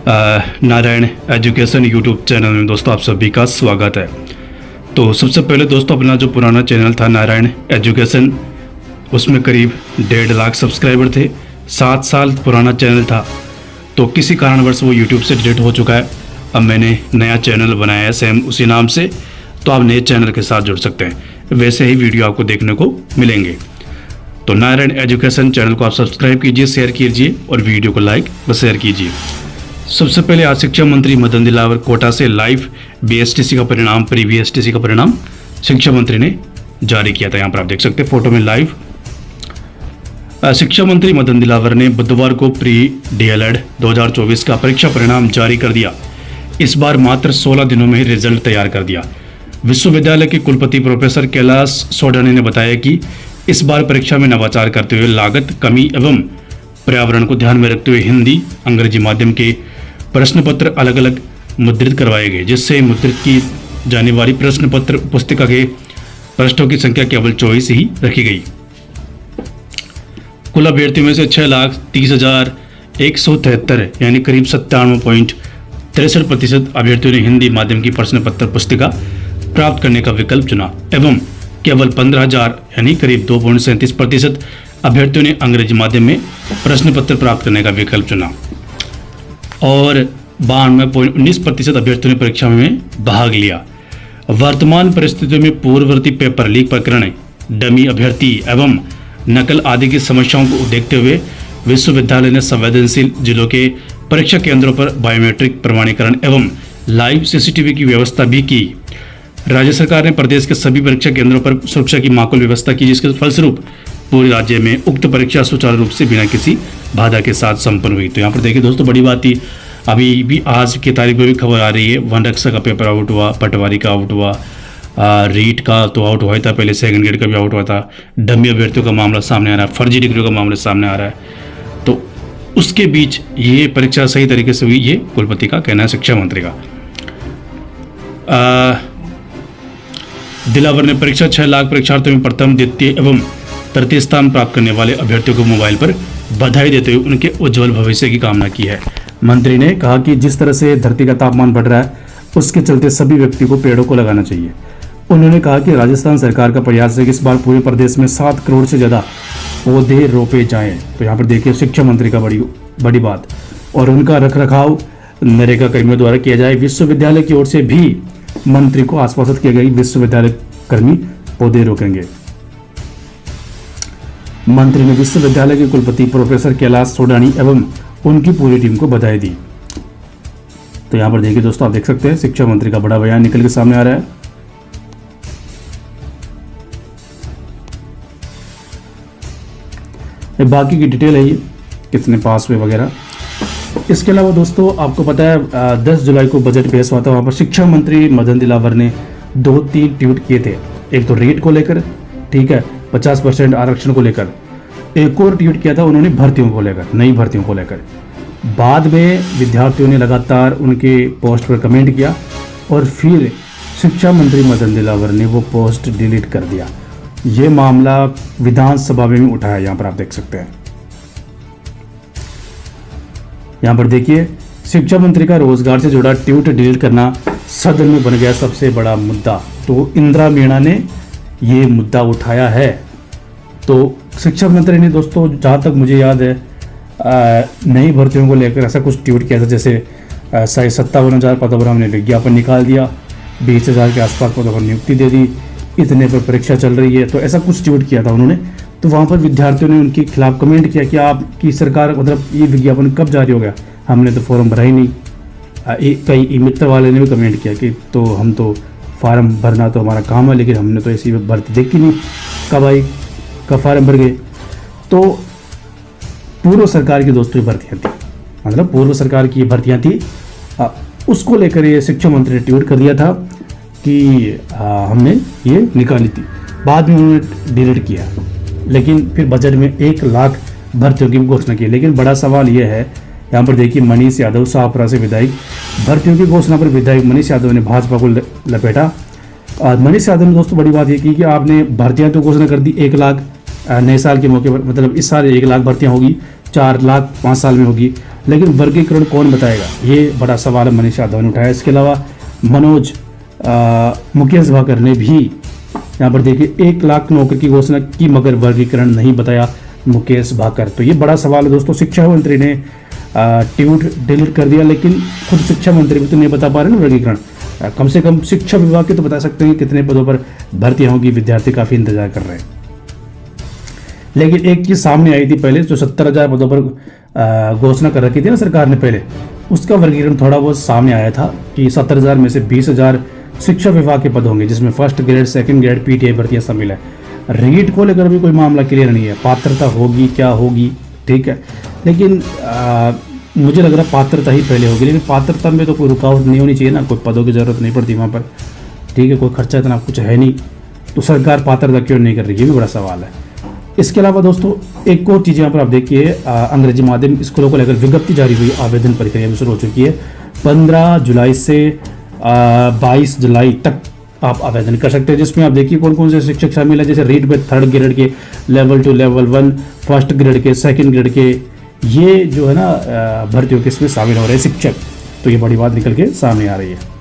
Narayan education YouTube channel में दोस्तों आप सभी का स्वागत है। तो सबसे पहले दोस्तों अपना जो पुराना चैनल था नारायण एजुकेशन, उसमें करीब 1.5 लाख सब्सक्राइबर थे। 7 साल पुराना चैनल था, तो किसी कारणवश वो यूट्यूब से डिलीट हो चुका है। अब मैंने नया चैनल बनाया है सेम उसी नाम से, तो आप नए चैनल के साथ जुड़ सकते हैं। वैसे ही वीडियो आपको देखने को मिलेंगे। तो नारायण एजुकेशन चैनल को आप सब्सक्राइब कीजिए, शेयर कीजिए और वीडियो को लाइक व शेयर कीजिए। सबसे पहले आज शिक्षा मंत्री मदन दिलावर कोटा से लाइव बीएसटीसी का परिणाम, प्री बीएसटीसी का परिणाम शिक्षा मंत्री ने जारी किया था। यहाँ पर आप देख सकते हैं फोटो में लाइव। शिक्षा मंत्री मदन दिलावर ने बुधवार को प्री डीएलएड 2024 का परीक्षा परिणाम जारी कर दिया। इस बार मात्र 16 दिनों में ही रिजल्ट तैयार कर दिया। विश्वविद्यालय के कुलपति प्रोफेसर कैलाश सोडानी ने बताया कि इस बार परीक्षा में नवाचार करते हुए लागत कमी एवं पर्यावरण को ध्यान में रखते हुए हिंदी अंग्रेजी माध्यम के प्रश्न पत्र अलग अलग मुद्रित करवाए गए, जिससे मुद्रित की जाने वाली प्रश्न पत्र पुस्तिका के पृष्ठों की संख्या केवल 24 ही रखी गई। कुल अभ्यर्थियों में से 6,30,173 यानी करीब 97.63% अभ्यर्थियों ने हिंदी माध्यम की प्रश्न पत्र पुस्तिका प्राप्त करने का विकल्प चुना एवं केवल 15,000 यानी करीब 2.37% अभ्यर्थियों ने अंग्रेजी माध्यम में प्रश्न पत्र प्राप्त करने का विकल्प चुना और 92.19% अभ्यर्थियों ने परीक्षा में भाग लिया। वर्तमान परिस्थितियों में पूर्ववर्ती पेपर लीक प्रकरण, डमी अभ्यर्थी एवं नकल आदि की समस्याओं को देखते हुए विश्वविद्यालय ने संवेदनशील जिलों के परीक्षा केंद्रों पर बायोमेट्रिक प्रमाणीकरण एवं लाइव सीसीटीवी की व्यवस्था भी की। राज्य सरकार ने प्रदेश के सभी परीक्षा केंद्रों पर सुरक्षा की माकूल व्यवस्था की, जिसके फलस्वरूप पूरे राज्य में उक्त परीक्षा सुचारू रूप से बिना किसी बाधा के साथ संपन्न हुई। तो यहाँ पर देखिए दोस्तों, बड़ी बात थी। अभी भी आज की तारीख में भी खबर आ रही है, वन रक्षा का पेपर आउट हुआ, पटवारी का आउट हुआ, रीट का तो आउट हुआ था, पहले सेकंड ग्रेड का भी आउट हुआ था। डमी अभ्यर्थियों का मामला सामने आ रहा है, फर्जी डिग्रियों का मामला सामने आ रहा है। तो उसके बीच ये परीक्षा सही तरीके से हुई, ये कुलपति का कहना है, शिक्षा मंत्री का। दिलावर ने परीक्षा 6 लाख परीक्षार्थियों में प्रथम, द्वितीय एवं तृतीय स्थान प्राप्त करने वाले अभ्यर्थियों को मोबाइल पर बधाई देते हुए उनके उज्जवल भविष्य की कामना की है। मंत्री ने कहा कि जिस तरह से धरती का तापमान बढ़ रहा है, उसके चलते सभी व्यक्ति को पेड़ों को लगाना चाहिए। उन्होंने कहा कि राजस्थान सरकार का प्रयास है कि इस बार पूरे प्रदेश में 7 करोड़ से ज़्यादा पौधे रोपे जाएं। तो यहाँ पर देखिए शिक्षा मंत्री का बड़ी बात, और उनका रखरखाव नरेगा कर्मियों द्वारा किया जाए। विश्वविद्यालय की ओर से भी मंत्री को आश्वासित किया गया कि विश्वविद्यालय कर्मी पौधे रोकेंगे। मंत्री ने विश्वविद्यालय के कुलपति प्रोफेसर कैलाश सोडानी एवं उनकी पूरी टीम को बधाई दी। तो यहाँ पर देखिए दोस्तों, आप देख सकते हैं शिक्षा मंत्री का बड़ा बयान निकल के सामने आ रहा है। बाकी की डिटेल है, ये कितने पास हुए वगैरह। इसके अलावा दोस्तों आपको पता है 10 जुलाई को बजट पेश हुआ था। वहाँ पर शिक्षा मंत्री मदन दिलावर ने 2-3 ट्वीट किए थे। एक तो रेट को लेकर, ठीक है, 50% आरक्षण को लेकर। एक और ट्वीट किया था उन्होंने भर्तियों को लेकर, नई भर्तियों को लेकर। बाद में विद्यार्थियों ने लगातार उनके पोस्ट पर कमेंट किया और फिर शिक्षा मंत्री मदन दिलावर ने वो पोस्ट डिलीट कर दिया। ये मामला विधानसभा में भी उठाया, यहाँ पर आप देख सकते हैं। यहाँ पर देखिए शिक्षा मंत्री का रोजगार से जुड़ा ट्वीट डिलीट करना सदन में बन गया सबसे बड़ा मुद्दा। तो इंदिरा मीणा ने ये मुद्दा उठाया है। तो शिक्षा मंत्री ने दोस्तों, जहाँ तक मुझे याद है, नई भर्तियों को लेकर ऐसा कुछ ट्वीट किया था, जैसे 57,000 पदों पर हमने विज्ञापन निकाल दिया, 20,000 के आसपास पदों पर नियुक्ति दे दी, इतने पर परीक्षा चल रही है। तो ऐसा कुछ ट्वीट किया था उन्होंने। तो वहाँ पर विद्यार्थियों ने उनके खिलाफ कमेंट किया कि आपकी सरकार, मतलब ये विज्ञापन कब जारी हो गया, हमने तो फॉर्म भरा ही नहीं। कई मित्र वाले ने भी कमेंट किया कि तो हम तो फार्म भरना तो हमारा काम है, लेकिन हमने तो ऐसी भर्ती देखी नहीं, कब आई, कब फार्म भर गए। तो पूर्व सरकार की दोस्तों भर्तियाँ थी, मतलब पूर्व सरकार की भर्तियाँ थी, उसको लेकर ये शिक्षा मंत्री ने ट्वीट कर दिया था कि हमने ये निकाली थी। बाद में उन्होंने डिलीट किया, लेकिन फिर बजट में 1 लाख भर्तियों की घोषणा की। लेकिन बड़ा सवाल यह है, यहाँ पर देखिए मनीष यादव शाहपुरा से विधायक, भर्तियों की घोषणा पर विधायक मनीष यादव ने भाजपा को लपेटा। मनीष यादव ने दोस्तों बड़ी बात ये की कि आपने भर्तियां तो घोषणा कर दी 1 लाख नए साल के मौके पर, मतलब इस साल 1 लाख भर्तियां होगी, 4 लाख 5 साल में होगी, लेकिन वर्गीकरण कौन बताएगा, ये बड़ा सवाल है मनीष यादव ने उठाया। इसके अलावा मनोज मुकेश भाकर ने भी यहाँ पर देखिए 1 लाख नौकरी की घोषणा की मगर वर्गीकरण नहीं बताया मुकेश भाकर। तो ये बड़ा सवाल है दोस्तों। शिक्षा मंत्री ने ट्वीट डिलीट कर दिया, लेकिन खुद शिक्षा मंत्री भी तो नहीं बता पा रहे ना वर्गीकरण। कम से कम शिक्षा विभाग के तो बता सकते हैं कितने पदों पर भर्तियां होगी, विद्यार्थी काफ़ी इंतजार कर रहे हैं। लेकिन एक चीज़ सामने आई थी पहले, जो 70,000 पदों पर घोषणा कर रखी थी ना सरकार ने पहले, उसका वर्गीकरण थोड़ा बहुत सामने आया था कि 70,000 में से 20,000 शिक्षा विभाग के पद होंगे, जिसमें first grade, second grade, PTI भर्तियां शामिल है। रीट को लेकर भी कोई मामला क्लियर नहीं है, पात्रता होगी क्या होगी, ठीक है। लेकिन मुझे लग रहा है पात्रता ही पहले होगी, लेकिन पात्रता में तो कोई रुकावट नहीं होनी चाहिए ना, कोई पदों की ज़रूरत नहीं पड़ती वहाँ पर, ठीक है। कोई खर्चा इतना कुछ है नहीं, तो सरकार पात्रता क्यों नहीं कर रही, ये भी बड़ा सवाल है। इसके अलावा दोस्तों एक और चीज़ यहाँ पर आप देखिए, अंग्रेजी माध्यम स्कूलों को लेकर विज्ञप्ति जारी हुई, आवेदन प्रक्रिया भी शुरू हो चुकी है। 15 जुलाई से 22 जुलाई तक आप आवेदन कर सकते हैं, जिसमें आप देखिए कौन कौन से शिक्षक शामिल है। जैसे रीड में 3rd ग्रेड के, लेवल 2, लेवल 1, फर्स्ट ग्रेड के, सेकंड ग्रेड के, ये जो है ना भर्तियों के इसमें शामिल हो रहे हैं शिक्षक। तो ये बड़ी बात निकल के सामने आ रही है।